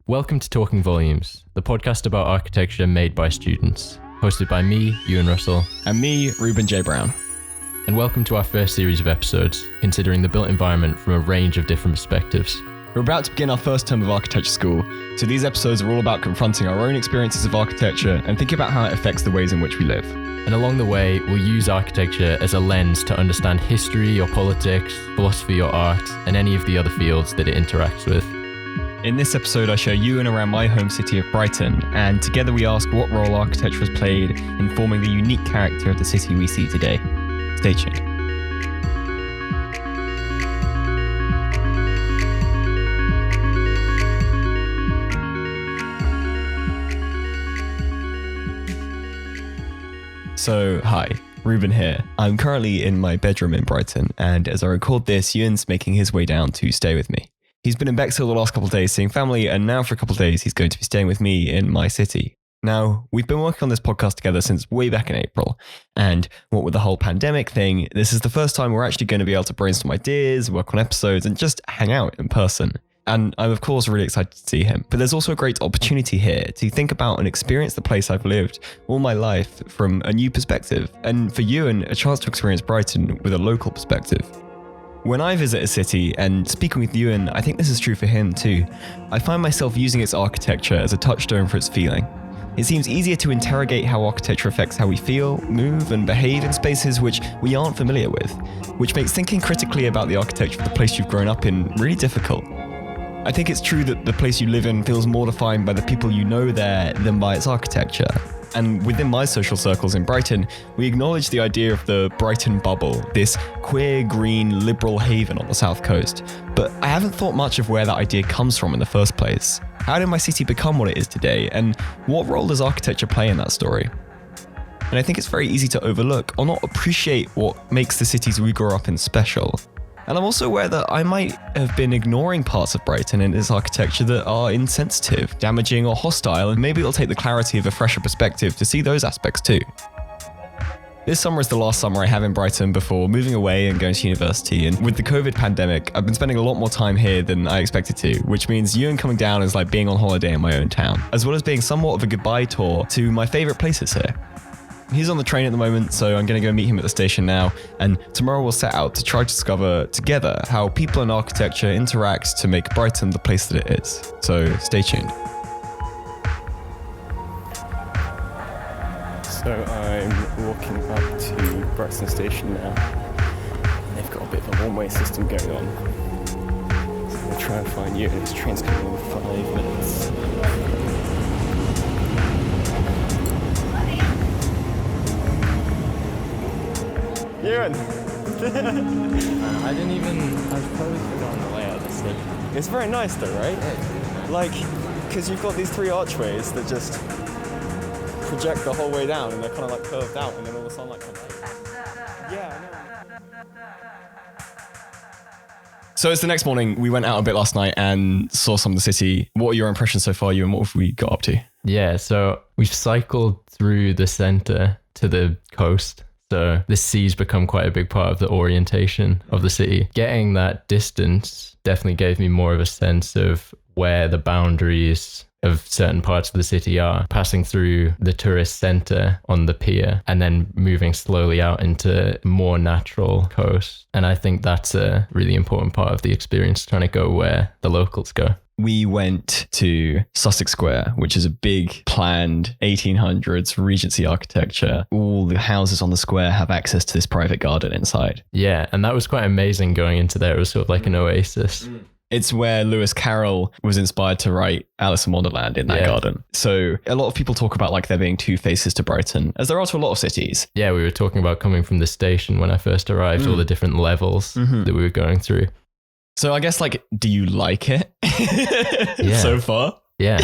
Welcome to Talking Volumes, the podcast about architecture made by students, hosted by me, Euan Russell, and me, Reuben J. Brown. And welcome to our first series of episodes, considering the built environment from a range of different perspectives. We're about to begin our first term of architecture school, so these episodes are all about confronting our own experiences of architecture and thinking about how it affects the ways in which we live. And along the way, we'll use architecture as a lens to understand history or politics, philosophy or art, and any of the other fields that it interacts with. In this episode, I show Euan around my home city of Brighton, and together we ask what role architecture has played in forming the unique character of the city we see today. Stay tuned. So, hi, Reuben here. I'm currently in my bedroom in Brighton, and as I record this, Euan's making his way down to stay with me. He's been in Bexhill the last couple of days seeing family, and now for a couple of days he's going to be staying with me in my city. Now, we've been working on this podcast together since way back in April, and what with the whole pandemic thing, this is the first time we're actually going to be able to brainstorm ideas, work on episodes, and just hang out in person. And I'm of course really excited to see him, but there's also a great opportunity here to think about and experience the place I've lived all my life from a new perspective, and for Euan, a chance to experience Brighton with a local perspective. When I visit a city, and speaking with Euan, I think this is true for him too, I find myself using its architecture as a touchstone for its feeling. It seems easier to interrogate how architecture affects how we feel, move, and behave in spaces which we aren't familiar with, which makes thinking critically about the architecture of the place you've grown up in really difficult. I think it's true that the place you live in feels more defined by the people you know there than by its architecture. And within my social circles in Brighton, we acknowledge the idea of the Brighton Bubble, this queer, green, liberal haven on the south coast. But I haven't thought much of where that idea comes from in the first place. How did my city become what it is today? And what role does architecture play in that story? And I think it's very easy to overlook or not appreciate what makes the cities we grew up in special. And I'm also aware that I might have been ignoring parts of Brighton and its architecture that are insensitive, damaging, or hostile, and maybe it'll take the clarity of a fresher perspective to see those aspects too. This summer is the last summer I have in Brighton before moving away and going to university, and with the COVID pandemic, I've been spending a lot more time here than I expected to, which means Euan coming down is like being on holiday in my own town, as well as being somewhat of a goodbye tour to my favourite places here. He's on the train at the moment, so I'm going to go meet him at the station now, and tomorrow we'll set out to try to discover together how people and architecture interact to make Brighton the place that it is. So stay tuned. So I'm walking up to Brighton station now. They've got a bit of a one-way system going on. So I'm going to try and find you, and his train's coming in 5 minutes. Euan! I was probably forgotten the layout of the city. It's very nice though, right? Yeah. Like, because you've got these 3 archways that just project the whole way down, and they're kind of like curved out, and then all the sunlight comes through. Yeah, I know. So it's the next morning. We went out a bit last night and saw some of the city. What are your impressions so far, Euan? What have we got up to? Yeah, so we've cycled through the centre to the coast. So the sea's become quite a big part of the orientation of the city. Getting that distance definitely gave me more of a sense of where the boundaries of certain parts of the city are, passing through the tourist centre on the pier and then moving slowly out into more natural coast. And I think that's a really important part of the experience, trying to go where the locals go. We went to Sussex Square, which is a big planned 1800s Regency architecture. All the houses on the square have access to this private garden inside. Yeah, and that was quite amazing going into there. It was sort of like an oasis. It's where Lewis Carroll was inspired to write Alice in Wonderland in that garden. So a lot of people talk about like there being 2 faces to Brighton, as there are to a lot of cities. Yeah, we were talking about coming from the station when I first arrived, all the different levels that we were going through. So I guess, like, do you like it so far? Yeah.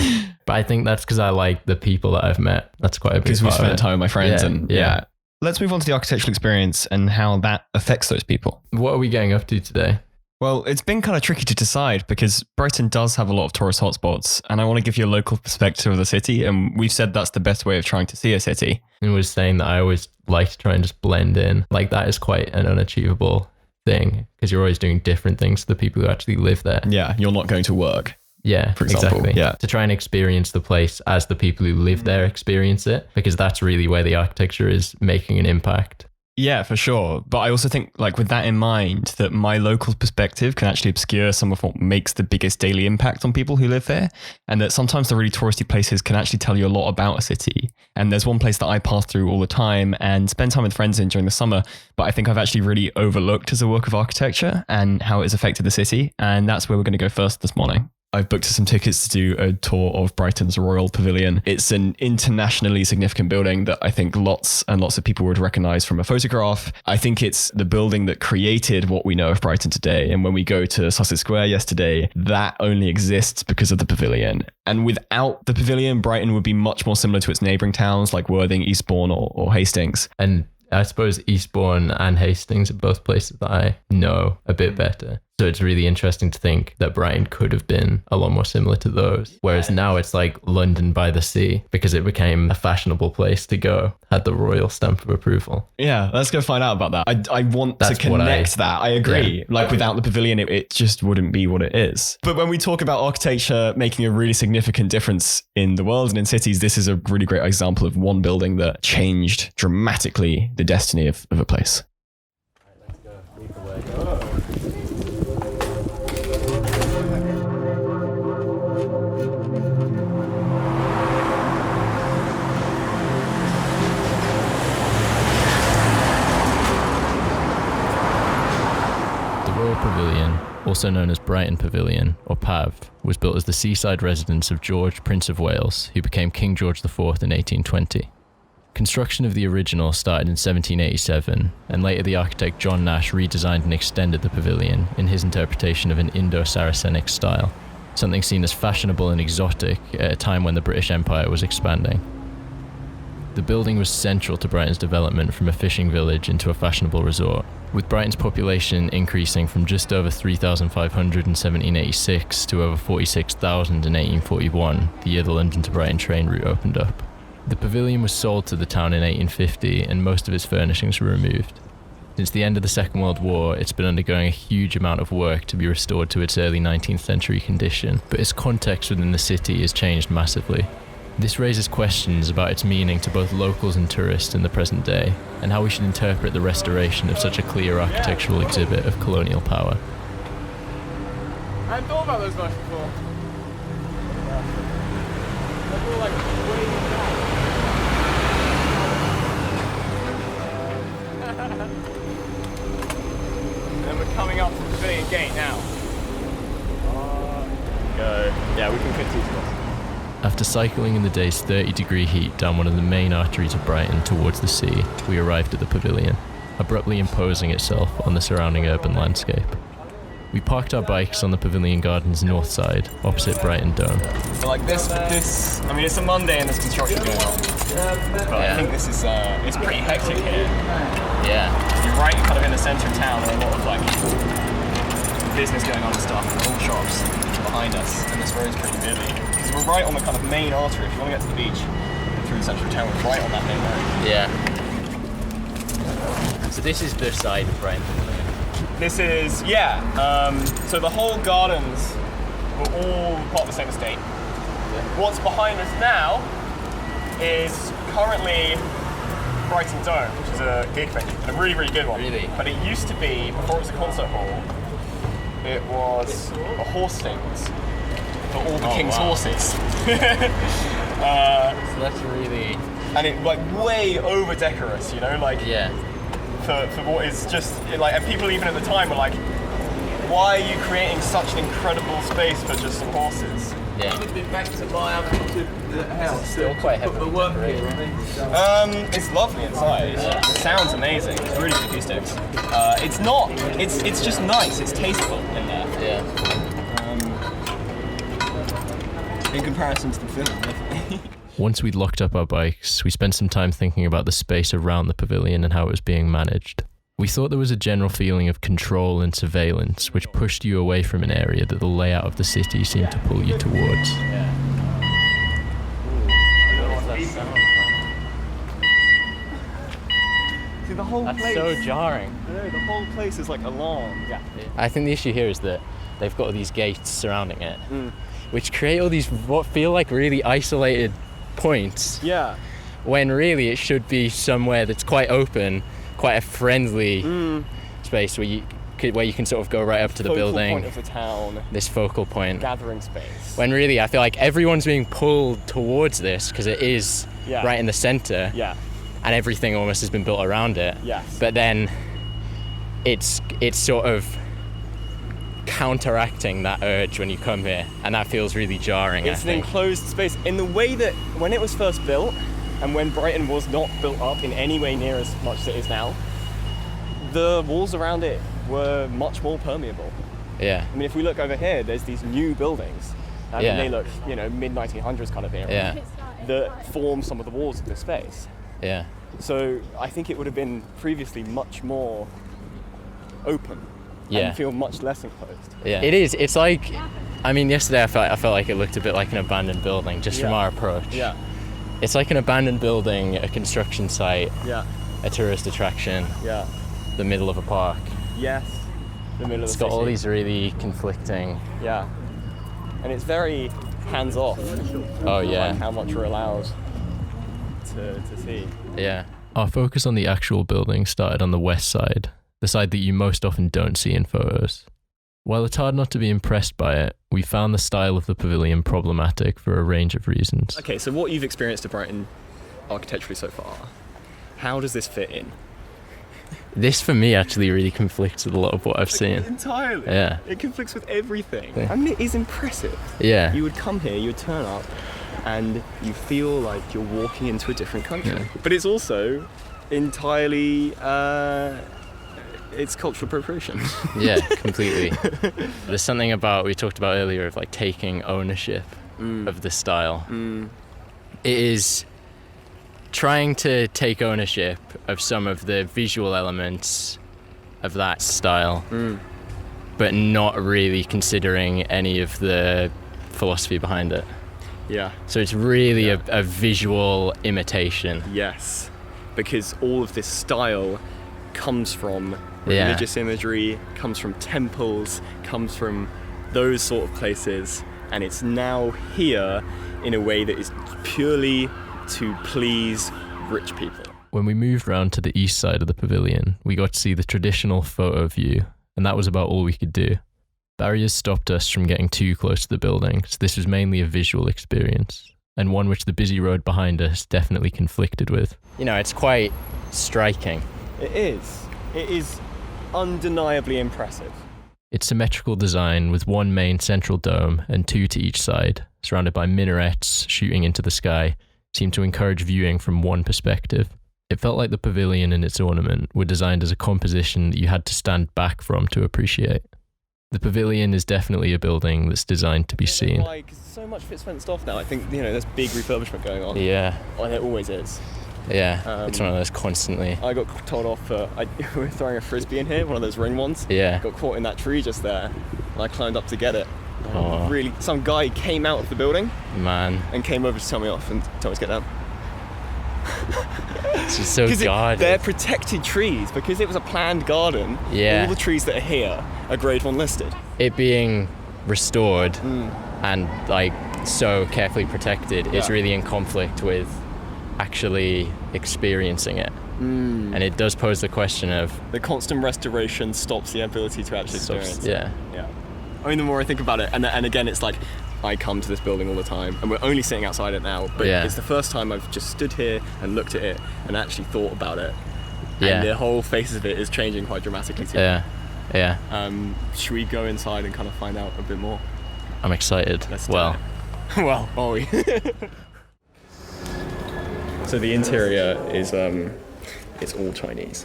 But I think that's because I like the people that I've met. That's quite a big part. Because we've spent time with my friends yeah. Let's move on to the architectural experience and how that affects those people. What are we getting up to today? Well, it's been kind of tricky to decide because Brighton does have a lot of tourist hotspots, and I want to give you a local perspective of the city, and we've said that's the best way of trying to see a city. And we're saying that I always like to try and just blend in. Like, that is quite an unachievable thing because you're always doing different things to the people who actually live there. Yeah, you're not going to work. Yeah, for example. exactly. Yeah. To try and experience the place as the people who live there experience it, because that's really where the architecture is making an impact. Yeah, for sure. But I also think, like, with that in mind, that my local perspective can actually obscure some of what makes the biggest daily impact on people who live there. And that sometimes the really touristy places can actually tell you a lot about a city. And there's one place that I pass through all the time and spend time with friends in during the summer, but I think I've actually really overlooked as a work of architecture and how it's affected the city. And that's where we're going to go first this morning. I've booked some tickets to do a tour of Brighton's Royal Pavilion. It's an internationally significant building that I think lots and lots of people would recognize from a photograph. I think it's the building that created what we know of Brighton today. And when we go to Sussex Square yesterday, that only exists because of the pavilion. And without the pavilion, Brighton would be much more similar to its neighbouring towns like Worthing, Eastbourne or Hastings. And I suppose Eastbourne and Hastings are both places that I know a bit better. So it's really interesting to think that Brighton could have been a lot more similar to those. Whereas now it's like London by the sea because it became a fashionable place to go, had the royal stamp of approval. Yeah, let's go find out about that. I want to connect that. I agree. Yeah. Like without the pavilion, it just wouldn't be what it is. But when we talk about architecture making a really significant difference in the world and in cities, this is a really great example of one building that changed dramatically the destiny of a place. Let's go. Lead the way. Royal Pavilion, also known as Brighton Pavilion, or PAV, was built as the seaside residence of George, Prince of Wales, who became King George IV in 1820. Construction of the original started in 1787, and later the architect John Nash redesigned and extended the pavilion in his interpretation of an Indo-Saracenic style, something seen as fashionable and exotic at a time when the British Empire was expanding. The building was central to Brighton's development from a fishing village into a fashionable resort, with Brighton's population increasing from just over 3,500 in 1786 to over 46,000 in 1841, the year the London to Brighton train route opened up. The pavilion was sold to the town in 1850 and most of its furnishings were removed. Since the end of the Second World War, it's been undergoing a huge amount of work to be restored to its early 19th century condition, but its context within the city has changed massively. This raises questions about its meaning to both locals and tourists in the present day, and how we should interpret the restoration of such a clear architectural exhibit of colonial power. I hadn't thought about those guys before. They're all like way back. And we're coming up to the Pavilion Gate now. Go. Yeah, we can fit 2 spots. After cycling in the day's 30-degree heat down one of the main arteries of Brighton towards the sea, we arrived at the pavilion, abruptly imposing itself on the surrounding urban landscape. We parked our bikes on the Pavilion Garden's north side, opposite Brighton Dome. So like this, I mean it's a Monday and there's construction going on, but I think this is, it's pretty hectic here. Yeah. You're right kind of in the centre of town, there are a lot of like business going on and stuff, and all shops behind us, and this road's pretty busy. Because we're right on the kind of main artery. If you want to get to the beach through the centre of town, we're right on that main road. Yeah. So this is the side of Brighton Pavilion. This is, so the whole gardens were all part of the same estate. Yeah. What's behind us now is currently Brighton Dome, which is a gig venue, and a really, really good one. Really? But it used to be, before it was a concert hall, it was a horse stables for all the king's horses. So that's really... And it like way over decorous, you know, like for what is just like, and people even at the time were like, why are you creating such an incredible space for just some horses? Yeah. I've been back to my house. Still quite heavy. The work here, I think. It's lovely inside. It sounds amazing. It's really good acoustics. It's not. It's just nice. It's tasteful in there. Yeah. In comparison to the film, definitely. Once we'd locked up our bikes, we spent some time thinking about the space around the pavilion and how it was being managed. We thought there was a general feeling of control and surveillance, which pushed you away from an area that the layout of the city seemed to pull you towards. See, the whole That's place. so jarring. I know, the whole place is like alarmed. I think the issue here is that they've got these gates surrounding it. which create all these what feel like really isolated points. Yeah. When really it should be somewhere that's quite open, quite a friendly space where you can sort of go right up to the building. Focal point of the town. This focal point. Gathering space. When really I feel like everyone's being pulled towards this because it is right in the centre. Yeah. And everything almost has been built around it. Yes. But then it's sort of counteracting that urge when you come here, and that feels really jarring. It's an enclosed space in the way that when it was first built, and when Brighton was not built up in any way near as much as it is now, the walls around it were much more permeable. Yeah. I mean, if we look over here, there's these new buildings. I mean, they look, mid-1900s kind of era. Yeah. That form some of the walls of this space. Yeah. So I think it would have been previously much more open. And feel much less enclosed. Yeah. It is. It's like, I mean, yesterday I felt like it looked a bit like an abandoned building just from our approach. Yeah. It's like an abandoned building, a construction site, a tourist attraction, the middle of a park. Yes, the middle of the city. It's got all these really conflicting... Yeah. And it's very hands-off. Oh, yeah. Like how much we're allowed to see. Yeah. Our focus on the actual building started on the west side, the side that you most often don't see in photos. While it's hard not to be impressed by it, we found the style of the pavilion problematic for a range of reasons. Okay, so what you've experienced at Brighton architecturally so far, how does this fit in? This, for me, actually really conflicts with a lot of what I've seen. Entirely. Yeah. It conflicts with everything. Yeah. I mean, it is impressive. Yeah. You would come here, you would turn up, and you feel like you're walking into a different country. Yeah. But it's also entirely... it's cultural appropriation. Yeah, completely. There's something about, we talked about earlier, of like taking ownership of the style. It is trying to take ownership of some of the visual elements of that style, but not really considering any of the philosophy behind it. Yeah. So it's really a visual imitation. Yes, because all of this style comes from religious imagery, comes from temples, comes from those sort of places, and it's now here in a way that is purely to please rich people. When we moved round to the east side of the pavilion, we got to see the traditional photo view, and that was about all we could do. Barriers stopped us from getting too close to the building, so this was mainly a visual experience, and one which the busy road behind us definitely conflicted with. You know, it's quite striking. It is. It is undeniably impressive. Its symmetrical design with one main central dome and two to each side, surrounded by minarets shooting into the sky, seemed to encourage viewing from one perspective. It felt like the pavilion and its ornament were designed as a composition that you had to stand back from to appreciate. The pavilion is definitely a building that's designed to be seen. Like, so much of it's fenced off now. I think, there's big refurbishment going on. Yeah. Oh, there always is. Yeah, it's one of those constantly. I got told off we were throwing a frisbee in here, one of those ring ones. Yeah. Got caught in that tree just there, and I climbed up to get it. Oh. Really, some guy came out of the building Man. and came over to tell me off and tell me to get down. It's just so guarded. They're protected trees because it was a planned garden. Yeah. All the trees that are here are Grade 1 listed. It being restored and like so carefully protected is really in conflict with actually experiencing it. And it does pose the question of... The constant restoration stops the ability to actually experience it. Yeah. I mean, the more I think about it, and again, it's like, I come to this building all the time, and we're only sitting outside it now, but it's the first time I've just stood here and looked at it and actually thought about it. And the whole face of it is changing quite dramatically too. Yeah. Should we go inside and kind of find out a bit more? I'm excited. Let's do it. Well, are we? So the interior is it's all Chinese.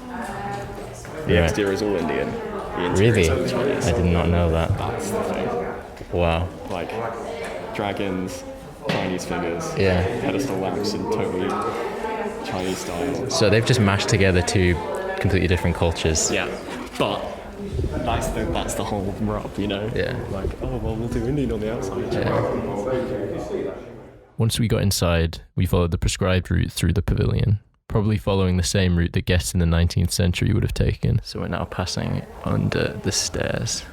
The exterior is all Indian. The interior Really? is all Chinese. I did not know that. That's the thing. Wow. Like dragons, Chinese figures, pedestal lamps in totally Chinese style. So they've just mashed together two completely different cultures. Yeah, but that's the whole rub, Yeah. Like, oh well, we'll do Indian on the outside. Yeah. Once we got inside, we followed the prescribed route through the pavilion, probably following the same route that guests in the 19th century would have taken. So we're now passing under the stairs.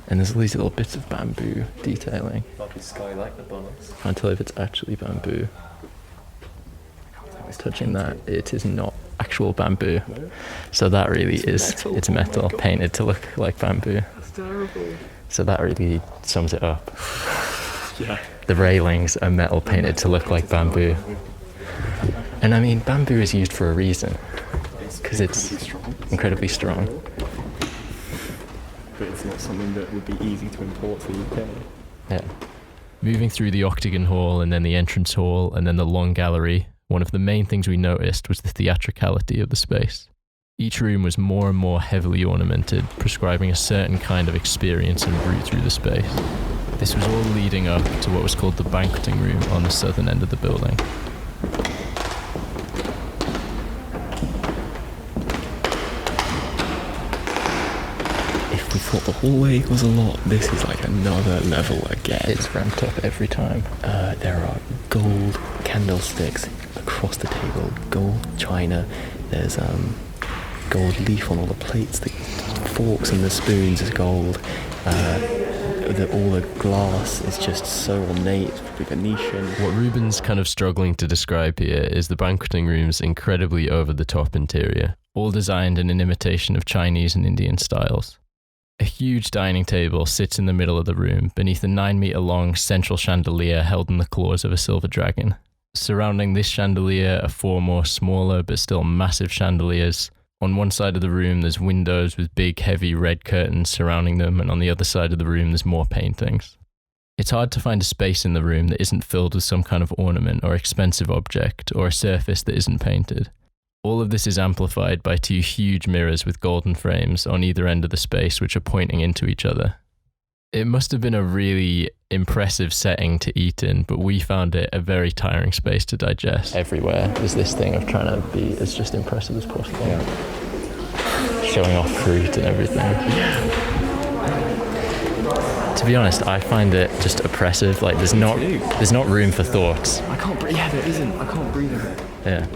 And there's all these little bits of bamboo detailing. Lovely sky like the bonus. Can't tell if it's actually bamboo. Touching that, it is not actual bamboo. No? So that really Metal. it's metal, painted to look like bamboo. That's terrible. So that really sums it up. Yeah. The railings are metal painted to look like bamboo. And I mean, bamboo is used for a reason. Because it's incredibly strong. But it's not something that would be easy to import to the UK. Yeah. Moving through the Octagon Hall and then the entrance hall and then the long gallery, one of the main things we noticed was the theatricality of the space. Each room was more and more heavily ornamented, prescribing a certain kind of experience and route through the space. This was all leading up to what was called the Banqueting Room on the southern end of the building. If we thought the hallway was a lot, this is like another level again. It's ramped up every time. There are gold candlesticks across the table, gold china. There's gold leaf on all the plates. The forks and the spoons is gold. All the glass is just so ornate, probably Venetian. What Reuben's kind of struggling to describe here is the banqueting room's incredibly over-the-top interior, all designed in an imitation of Chinese and Indian styles. A huge dining table sits in the middle of the room beneath a 9-metre-long central chandelier held in the claws of a silver dragon. Surrounding this chandelier are 4 more smaller but still massive chandeliers. On one side of the room there's windows with big heavy red curtains surrounding them, and on the other side of the room there's more paintings. It's hard to find a space in the room that isn't filled with some kind of ornament or expensive object or a surface that isn't painted. All of this is amplified by 2 huge mirrors with golden frames on either end of the space which are pointing into each other. It must have been a really impressive setting to eat in, but we found it a very tiring space to digest. Everywhere there's this thing of trying to be as just impressive as possible. Yeah. Showing off fruit and everything. To be honest, I find it just oppressive. Like there's not room for thoughts. I can't breathe. Yeah, there isn't. I can't breathe in it. Yeah.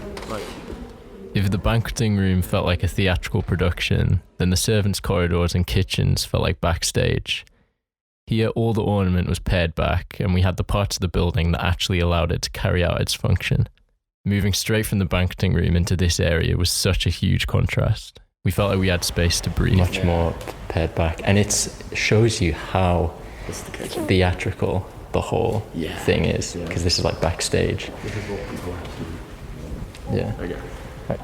If the banqueting room felt like a theatrical production, then the servants' corridors and kitchens felt like backstage. Here, all the ornament was pared back, and we had the parts of the building that actually allowed it to carry out its function. Moving straight from the banqueting room into this area was such a huge contrast. We felt like we had space to breathe. Much more pared back. And it shows you how theatrical the whole thing is, because this is like backstage. This is what people have to do. Yeah. Okay. Right.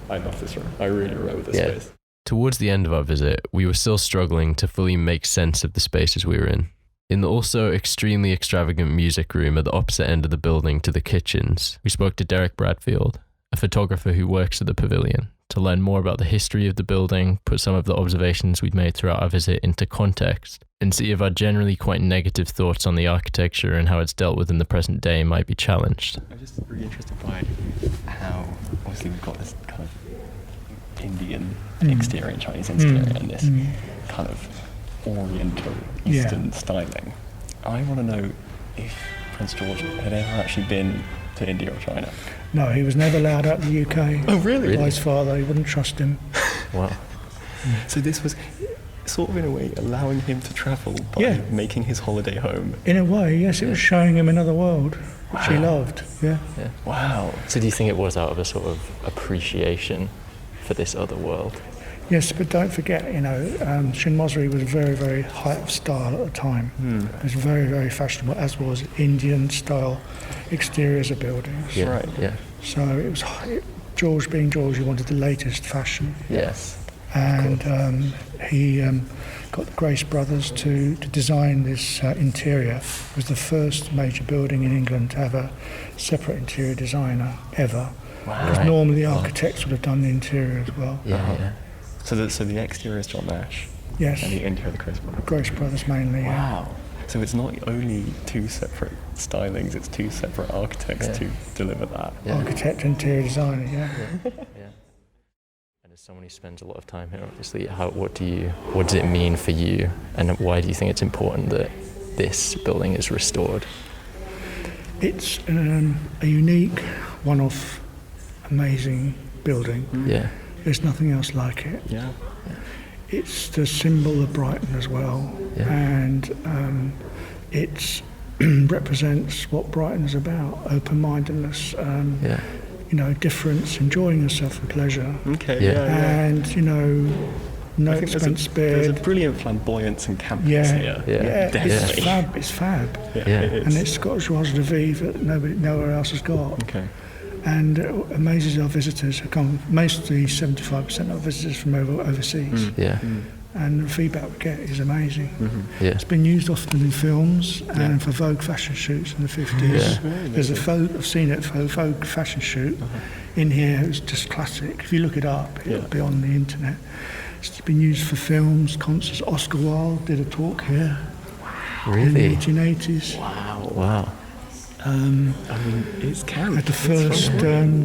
I love this room. I really love this space. Towards the end of our visit, we were still struggling to fully make sense of the spaces we were in. In the also extremely extravagant music room at the opposite end of the building to the kitchens, we spoke to Derek Bradfield, a photographer who works at the Pavilion, to learn more about the history of the building, put some of the observations we'd made throughout our visit into context, and see if our generally quite negative thoughts on the architecture and how it's dealt with in the present day might be challenged. I'm just really interested by how, obviously we've got this kind of Indian exterior and Chinese interior and this kind of Oriental Eastern styling. I want to know if Prince George had ever actually been to India or China. No, he was never allowed out of the UK. Oh, really? By his father, he wouldn't trust him. Wow. So this was sort of in a way allowing him to travel by making his holiday home. In a way, yes, it was showing him another world, which he loved. Yeah. Wow. So do you think it was out of a sort of appreciation for this other world? Yes, but don't forget, Shin Mosri was very, very height of style at the time. It was very, very fashionable, as was Indian style exteriors of buildings. Yeah. Right. Yeah. So it was George, being George, he wanted the latest fashion. Yes. And he got the Grace brothers to design this interior. It was the first major building in England to have a separate interior designer ever. Wow. Because normally the architects would have done the interior as well. Yeah. So the exterior is John Nash. Yes. And the interior the Grace brothers. Grace brothers mainly. Yeah. Wow. So it's not only 2 separate stylings, it's 2 separate architects to deliver that. Yeah. Architect, interior designer, yeah. And as someone who spends a lot of time here, obviously, what does it mean for you, and why do you think it's important that this building is restored? It's a unique, one-off, amazing building. Yeah. There's nothing else like it. Yeah. it's the symbol of Brighton as well, and it represents what Brighton is about: open-mindedness, difference, enjoying yourself and pleasure. Okay. And no expense spared. There's a brilliant flamboyance and campiness here. Yeah, it's fab. Yeah, it is. And it's got joie de vivre that nowhere else has got. Okay. And it amazes our visitors who come, mostly 75% of our visitors from overseas. And the feedback we get is amazing. It's been used often in films and for Vogue fashion shoots in the 50s. There's a Vogue, I've seen it, for a Vogue fashion shoot in here. It's just classic. If you look it up, it'll be on the internet. It's been used for films, concerts. Oscar Wilde did a talk here in the 1880s. Wow. It's camp. Had the first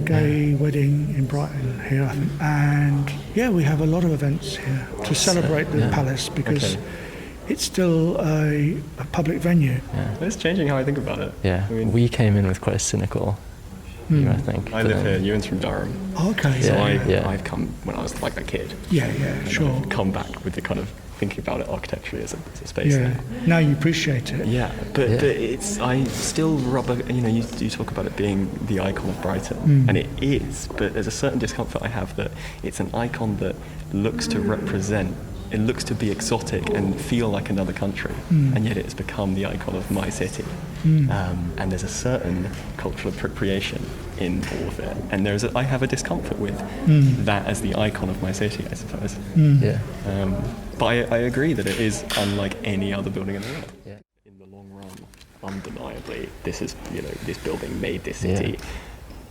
gay wedding in Brighton here, I think. And we have a lot of events here to celebrate the palace because it's still a public venue. It's changing how I think about it. Yeah, we came in with quite a cynical view, I think. I live here. Euan's from Durham. Okay. So I've come when I was like a kid. Sure. I've come back with the kind of thinking about it architecturally as a space. Now you appreciate it. But it's, I still you talk about it being the icon of Brighton, and it is, but there's a certain discomfort I have that it's an icon that looks to represent, it looks to be exotic and feel like another country, and yet it's become the icon of my city. And there's a certain cultural appropriation in all of it, and I have a discomfort with that as the icon of my city, I suppose. But I agree that it is unlike any other building in the world. In the long run, undeniably, this is this building made this city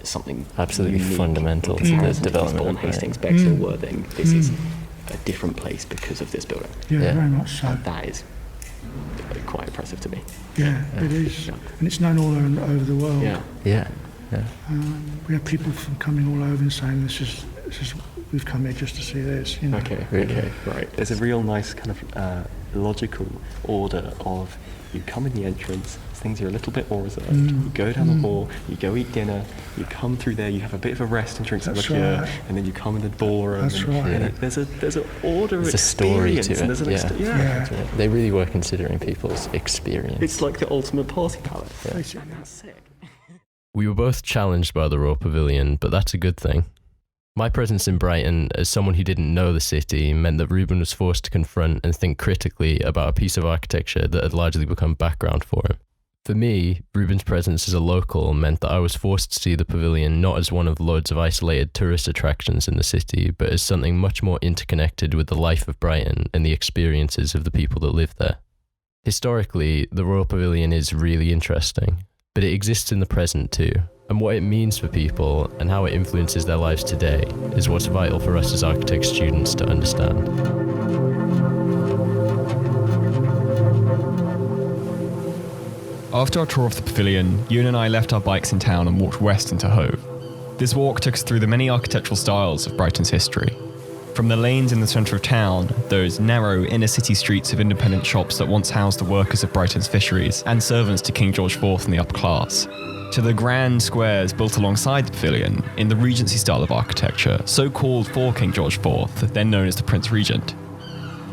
something absolutely unique. fundamental to the development of Hastings, Bexhill, Worthing. This is a different place because of this building. Very much so. And that is quite impressive to me. It is. And it's known all over the world. We have people from coming all over and saying this is we've come here just to see this. Okay, right. There's a real nice kind of logical order of you come in the entrance, things are a little bit more reserved. You go down the hall, you go eat dinner, you come through there, you have a bit of a rest and drink some liqueur, and then you come in the ballroom. That's right. There's an order of There's a story to experience, it. and there's They really were considering people's experience. It's like the ultimate party palace. Basically. That's sick. We were both challenged by the Royal Pavilion, but that's a good thing. My presence in Brighton, as someone who didn't know the city, meant that Reuben was forced to confront and think critically about a piece of architecture that had largely become background for him. For me, Reuben's presence as a local meant that I was forced to see the pavilion not as one of loads of isolated tourist attractions in the city, but as something much more interconnected with the life of Brighton and the experiences of the people that live there. Historically, the Royal Pavilion is really interesting, but it exists in the present too. And what it means for people and how it influences their lives today is what's vital for us as architecture students to understand. After our tour of the pavilion, Euan and I left our bikes in town and walked west into Hove. This walk took us through the many architectural styles of Brighton's history. From the lanes in the centre of town, those narrow inner city streets of independent shops that once housed the workers of Brighton's fisheries and servants to King George IV and the upper class, to the grand squares built alongside the pavilion in the Regency style of architecture, so called for King George IV, then known as the Prince Regent.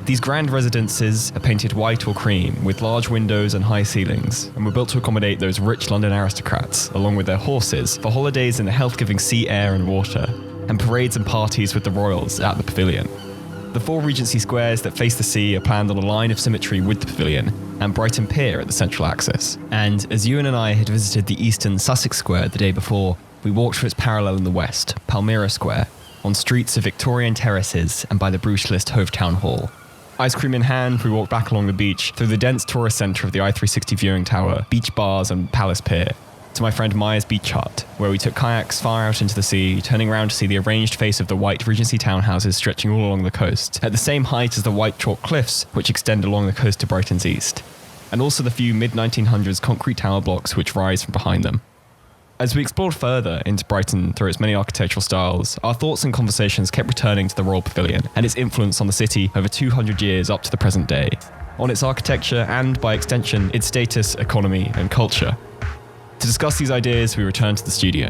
These grand residences are painted white or cream, with large windows and high ceilings, and were built to accommodate those rich London aristocrats, along with their horses, for holidays in the health-giving sea air and water, and parades and parties with the royals at the pavilion. The four Regency squares that face the sea are planned on a line of symmetry with the pavilion, and Brighton Pier at the central axis. And as Euan and I had visited the eastern Sussex Square the day before, we walked for its parallel in the west, Palmyra Square, on streets of Victorian terraces and by the brutalist Hove Town Hall. Ice cream in hand, we walked back along the beach, through the dense tourist centre of the I-360 viewing tower, beach bars and Palace Pier, to my friend Maya's beach hut, where we took kayaks far out into the sea, turning around to see the arranged face of the white Regency townhouses stretching all along the coast, at the same height as the white chalk cliffs which extend along the coast to Brighton's east, and also the few mid-1900s concrete tower blocks which rise from behind them. As we explored further into Brighton through its many architectural styles, our thoughts and conversations kept returning to the Royal Pavilion and its influence on the city over 200 years up to the present day, on its architecture and, by extension, its status, economy and culture. To discuss these ideas, we return to the studio.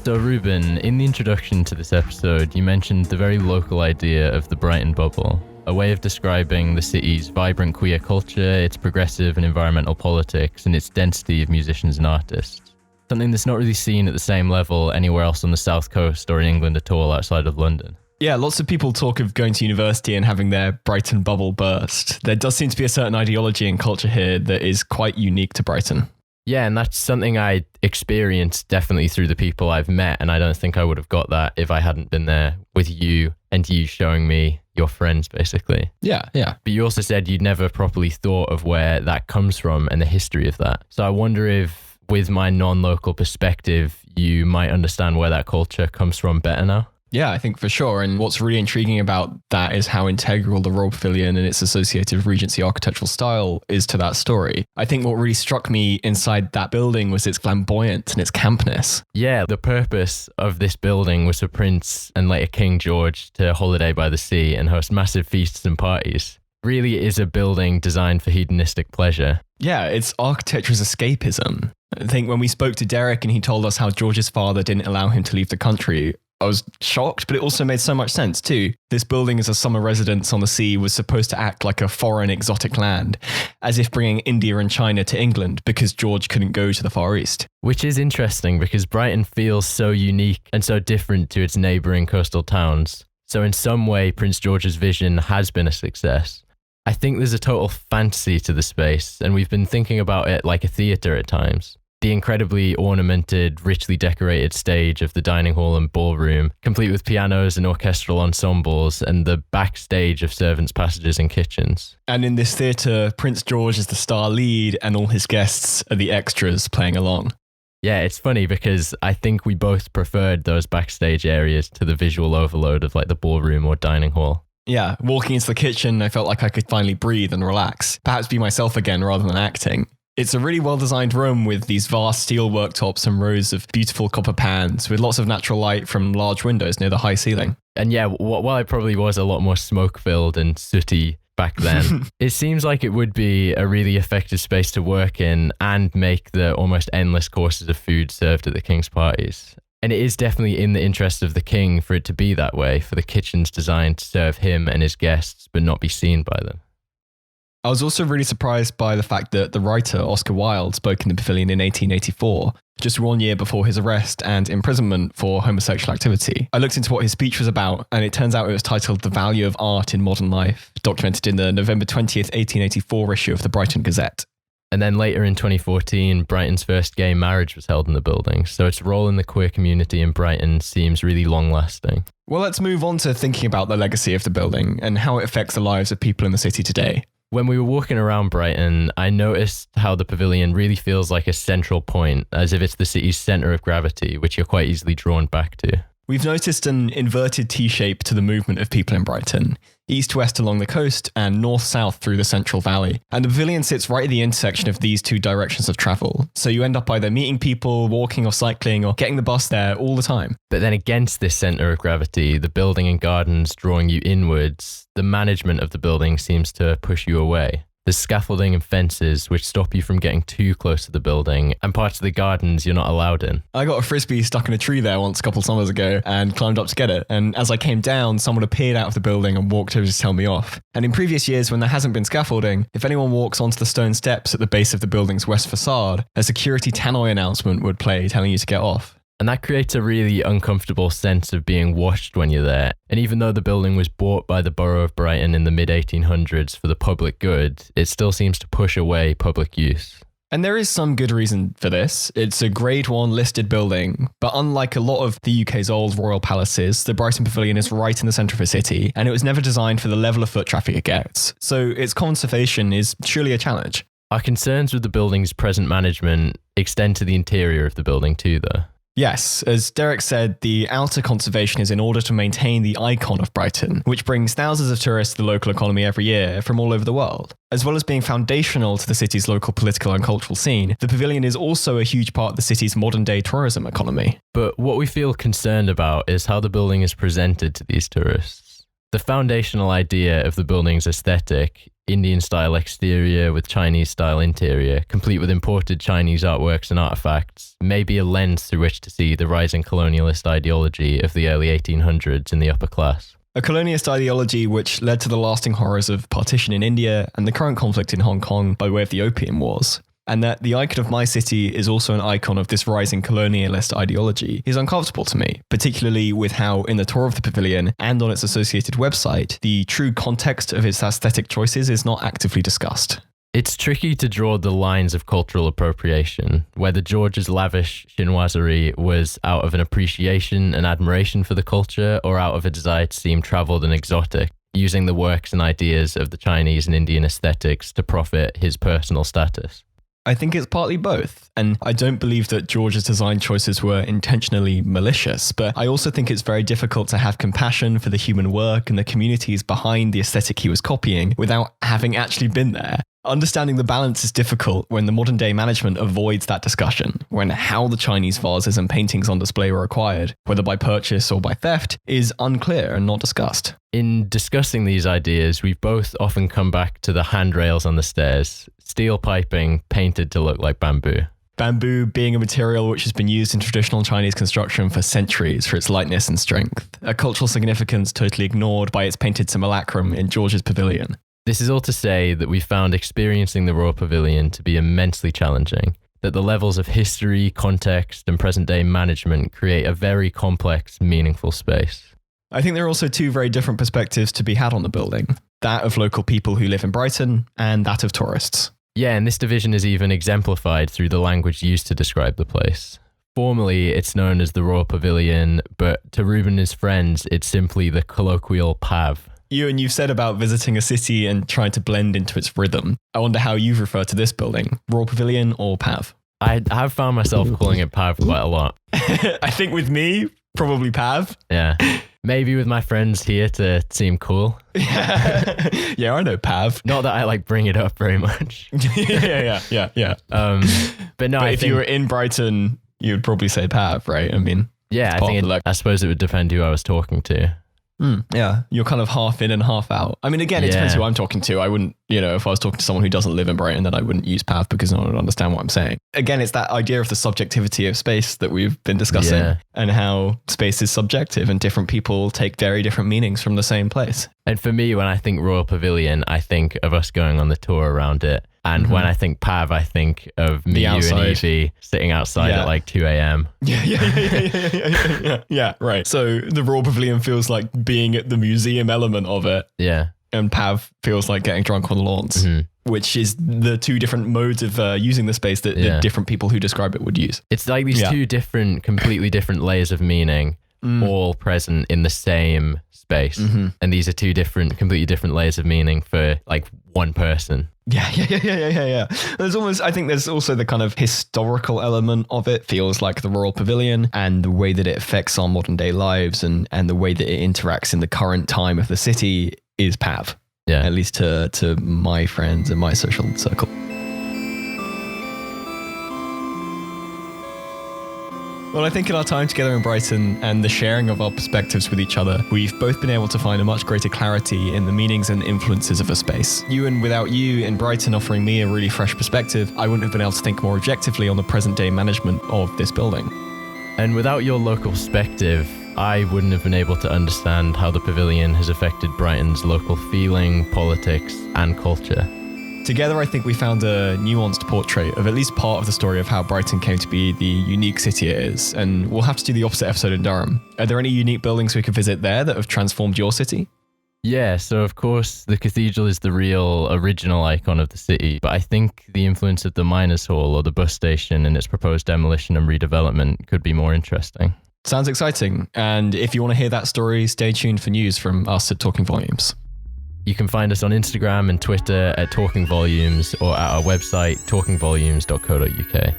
So Reuben, in the introduction to this episode, you mentioned the very local idea of the Brighton Bubble, a way of describing the city's vibrant queer culture, its progressive and environmental politics, and its density of musicians and artists. Something that's not really seen at the same level anywhere else on the south coast or in England at all outside of London. Yeah, lots of people talk of going to university and having their Brighton bubble burst. There does seem to be a certain ideology and culture here that is quite unique to Brighton. Yeah, and that's something I experienced definitely through the people I've met, and I don't think I would have got that if I hadn't been there with you and you showing me your friends, basically. Yeah. But you also said you'd never properly thought of where that comes from and the history of that. So I wonder if, with my non-local perspective, you might understand where that culture comes from better now. Yeah, I think for sure. And what's really intriguing about that is how integral the Royal Pavilion and its associated Regency architectural style is to that story. I think what really struck me inside that building was its flamboyance and its campness. Yeah, the purpose of this building was for Prince and later King George to holiday by the sea and host massive feasts and parties. Really, it is a building designed for hedonistic pleasure. Yeah, it's architecture's escapism. I think when we spoke to Derek and he told us how George's father didn't allow him to leave the country, I was shocked, but it also made so much sense too. This building as a summer residence on the sea was supposed to act like a foreign exotic land, as if bringing India and China to England because George couldn't go to the Far East. Which is interesting because Brighton feels so unique and so different to its neighbouring coastal towns. So in some way, Prince George's vision has been a success. I think there's a total fantasy to the space, and we've been thinking about it like a theatre at times. The incredibly ornamented, richly decorated stage of the dining hall and ballroom, complete with pianos and orchestral ensembles, and the backstage of servants' passages and kitchens. And in this theatre, Prince George is the star lead and all his guests are the extras playing along. Yeah, it's funny because I think we both preferred those backstage areas to the visual overload of like the ballroom or dining hall. Yeah, walking into the kitchen, I felt like I could finally breathe and relax, perhaps be myself again rather than acting. It's a really well-designed room with these vast steel worktops and rows of beautiful copper pans with lots of natural light from large windows near the high ceiling. And yeah, while it probably was a lot more smoke-filled and sooty back then, it seems like it would be a really effective space to work in and make the almost endless courses of food served at the King's parties. And it is definitely in the interest of the King for it to be that way, for the kitchens designed to serve him and his guests but not be seen by them. I was also really surprised by the fact that the writer Oscar Wilde spoke in the Pavilion in 1884, just 1 year before his arrest and imprisonment for homosexual activity. I looked into what his speech was about, and it turns out it was titled The Value of Art in Modern Life, documented in the November 20th, 1884 issue of the Brighton Gazette. And then later in 2014, Brighton's first gay marriage was held in the building, so its role in the queer community in Brighton seems really long-lasting. Well, let's move on to thinking about the legacy of the building and how it affects the lives of people in the city today. When we were walking around Brighton, I noticed how the pavilion really feels like a central point, as if it's the city's centre of gravity, which you're quite easily drawn back to. We've noticed an inverted T-shape to the movement of people in Brighton, east-west along the coast and north-south through the Central Valley. And the pavilion sits right at the intersection of these two directions of travel. So you end up either meeting people, walking or cycling, or getting the bus there all the time. But then against this centre of gravity, the building and gardens drawing you inwards, the management of the building seems to push you away. There's scaffolding and fences which stop you from getting too close to the building, and parts of the gardens you're not allowed in. I got a frisbee stuck in a tree there once a couple summers ago and climbed up to get it. And as I came down, someone appeared out of the building and walked over to tell me off. And in previous years, when there hasn't been scaffolding, if anyone walks onto the stone steps at the base of the building's west facade, a security tannoy announcement would play telling you to get off. And that creates a really uncomfortable sense of being watched when you're there. And even though the building was bought by the Borough of Brighton in the mid-1800s for the public good, it still seems to push away public use. And there is some good reason for this. It's a Grade 1 listed building, but unlike a lot of the UK's old royal palaces, the Brighton Pavilion is right in the centre of a city, and it was never designed for the level of foot traffic it gets. So its conservation is surely a challenge. Our concerns with the building's present management extend to the interior of the building too, though. Yes, as Derek said, the outer conservation is in order to maintain the icon of Brighton, which brings thousands of tourists to the local economy every year from all over the world. As well as being foundational to the city's local political and cultural scene, the pavilion is also a huge part of the city's modern-day tourism economy. But what we feel concerned about is how the building is presented to these tourists. The foundational idea of the building's aesthetic, Indian-style exterior with Chinese-style interior, complete with imported Chinese artworks and artifacts, may be a lens through which to see the rising colonialist ideology of the early 1800s in the upper class. A colonialist ideology which led to the lasting horrors of partition in India and the current conflict in Hong Kong by way of the Opium Wars. And that the icon of my city is also an icon of this rising colonialist ideology is uncomfortable to me, particularly with how in the tour of the pavilion and on its associated website, the true context of its aesthetic choices is not actively discussed. It's tricky to draw the lines of cultural appropriation, whether George's lavish chinoiserie was out of an appreciation and admiration for the culture or out of a desire to seem travelled and exotic, using the works and ideas of the Chinese and Indian aesthetics to profit his personal status. I think it's partly both, and I don't believe that George's design choices were intentionally malicious, but I also think it's very difficult to have compassion for the human work and the communities behind the aesthetic he was copying without having actually been there. Understanding the balance is difficult when the modern day management avoids that discussion, when how the Chinese vases and paintings on display were acquired, whether by purchase or by theft, is unclear and not discussed. In discussing these ideas, we've both often come back to the handrails on the stairs, steel piping painted to look like bamboo. Bamboo being a material which has been used in traditional Chinese construction for centuries for its lightness and strength, a cultural significance totally ignored by its painted simulacrum in George's Pavilion. This is all to say that we found experiencing the Royal Pavilion to be immensely challenging, that the levels of history, context, and present-day management create a very complex, meaningful space. I think there are also two very different perspectives to be had on the building, that of local people who live in Brighton and that of tourists. Yeah, and this division is even exemplified through the language used to describe the place. Formally, it's known as the Royal Pavilion, but to Reuben and his friends, it's simply the colloquial Pav. Euan, you've said about visiting a city and trying to blend into its rhythm. I wonder how you've referred to this building, Royal Pavilion or Pav? I have found myself calling it Pav quite a lot. I think with me, probably Pav. Yeah. Maybe with my friends here to seem cool. Yeah, I know Pav. Not that I bring it up very much. Yeah. But no, but I if think you were in Brighton, you'd probably say Pav, right? I mean, yeah, I suppose it would depend who I was talking to. Yeah, you're kind of half in and half out. I mean, again, it depends who I'm talking to. I wouldn't, if I was talking to someone who doesn't live in Brighton, then I wouldn't use Pav because no one would understand what I'm saying. Again, it's that idea of the subjectivity of space that we've been discussing and how space is subjective and different people take very different meanings from the same place. And for me, when I think Royal Pavilion, I think of us going on the tour around it. And when I think Pav, I think of me, you and Evie sitting outside at 2 a.m. Yeah, right. So the Royal Pavilion feels like being at the museum element of it. Yeah. And Pav feels like getting drunk on the lawns, which is the two different modes of using the space that the different people who describe it would use. It's like these two completely different layers of meaning all present in the same space. And these are two completely different layers of meaning for one person. Yeah. I think there's also the kind of historical element of it. Feels like the Royal Pavilion and the way that it affects our modern day lives and the way that it interacts in the current time of the city is Pav. Yeah. At least to my friends and my social circle. Well, I think in our time together in Brighton and the sharing of our perspectives with each other, we've both been able to find a much greater clarity in the meanings and influences of a space. Euan, without you in Brighton offering me a really fresh perspective, I wouldn't have been able to think more objectively on the present day management of this building. And without your local perspective, I wouldn't have been able to understand how the pavilion has affected Brighton's local feeling, politics, and culture. Together, I think we found a nuanced portrait of at least part of the story of how Brighton came to be the unique city it is, and we'll have to do the opposite episode in Durham. Are there any unique buildings we could visit there that have transformed your city? Yeah, so of course the cathedral is the real original icon of the city, but I think the influence of the Miners' Hall or the bus station and its proposed demolition and redevelopment could be more interesting. Sounds exciting, and if you want to hear that story, stay tuned for news from us at Talking Volumes. You can find us on Instagram and Twitter at Talking Volumes or at our website talkingvolumes.co.uk.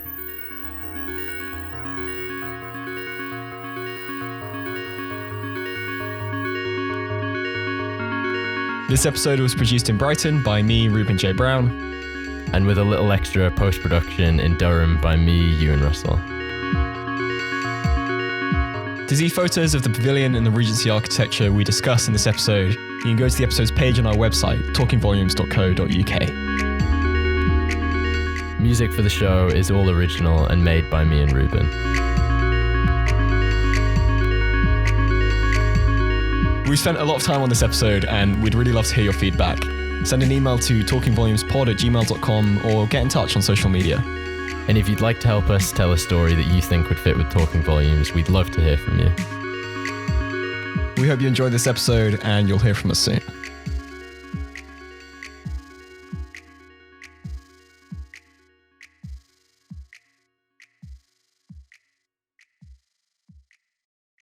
This episode was produced in Brighton by me, Reuben J. Brown. And with a little extra post-production in Durham by me, Euan Russell. To see photos of the pavilion and the Regency architecture we discussed in this episode, you can go to the episode's page on our website, talkingvolumes.co.uk. Music for the show is all original and made by me and Reuben. We spent a lot of time on this episode and we'd really love to hear your feedback. Send an email to talkingvolumespod@gmail.com or get in touch on social media. And if you'd like to help us tell a story that you think would fit with Talking Volumes, we'd love to hear from you. We hope you enjoyed this episode and you'll hear from us soon.